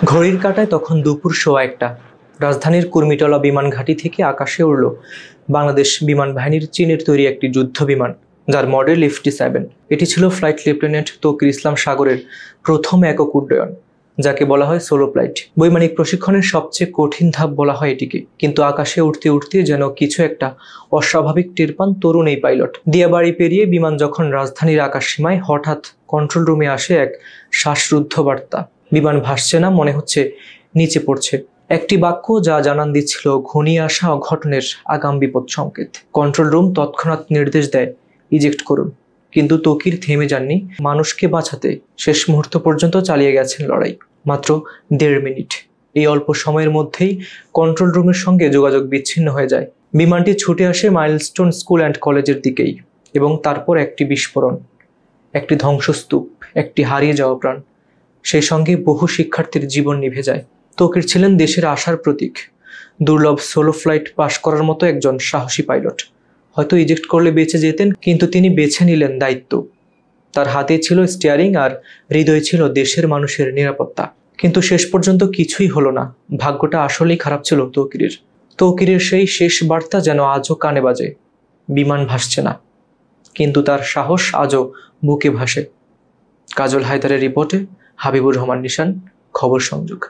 ঘড়ির কাঁটায় তখন দুপুর 1:15। রাজধানীর কুর্মিটোলা বিমান ঘাঁটি থেকে আকাশে উড়ল বাংলাদেশ বিমান বাহিনীর চীনের তৈরি একটি যুদ্ধ বিমান, যার মডেল FD-7। এটি ছিল ফ্লাইট লেফটেন্যান্ট তৌকির ইসলাম সাগরের প্রথম একক উড্ডয়ন, যাকে বলা হয় সোলো ফ্লাইট। বৈমানিক প্রশিক্ষণের সবচেয়ে কঠিন ধাপ বলা হয় এটিকে। কিন্তু আকাশে উঠতে উঠতে যেন কিছু একটা অস্বাভাবিক টের পান তরুণ এই পাইলট। দিয়াবাড়ি পেরিয়ে বিমান যখন রাজধানীর আকাশ সীমায়, হঠাৎ কন্ট্রোল রুমে আসে এক শ্বাসরুদ্ধ বার্তা। বিমান ভাসছে না, মনে হচ্ছে নিচে পড়ছে। একটি বাক্য যা জানান দিচ্ছিল ঘনিয়ে আসা অঘটনের আগাম বিপদ সংকেত। কন্ট্রোল রুম তৎক্ষণাৎ নির্দেশ দেয়, ইজেক্ট করুন। কিন্তু তৌকির থেমে যাননি। মানুষকে বাঁচাতে শেষ মুহূর্ত পর্যন্ত চালিয়ে গেছেন লড়াই। মাত্র 1.5 মিনিট। এই অল্প সময়ের মধ্যেই কন্ট্রোল রুমের সঙ্গে যোগাযোগ বিচ্ছিন্ন হয়ে যায়। বিমানটি ছুটে আসে মাইলস্টোন স্কুল অ্যান্ড কলেজের দিকেই, এবং তারপর একটি বিস্ফোরণ, একটি ধ্বংসস্তূপ, একটি হারিয়ে যাওয়া প্রাণ। সেই সঙ্গে বহু শিক্ষার্থীর জীবন নিভে যায়। তৌকির ছিলেন দেশের আশার প্রতীক, দুর্লভ সোলো ফ্লাইট পাশ করার মতো একজন সাহসী পাইলট। হয়তো ইজেক্ট করলে বেঁচে যেতেন, কিন্তু তিনি বেছে নিলেন দায়িত্ব। তার হাতে ছিল স্টিয়ারিং আর হৃদয়ে ছিল দেশের মানুষের নিরাপত্তা। কিন্তু শেষ পর্যন্ত কিছুই হলো না। ভাগ্যটা আসলেই খারাপ ছিল তৌকিরের। তৌকিরের সেই শেষ বার্তা যেন আজও কানে বাজে। বিমান ভাসছে না, কিন্তু তার সাহস আজও বুকে ভাসে। কাজল হায়দারের রিপোর্টে হাবিবুর রহমান নিশান, খবর সংযোগ।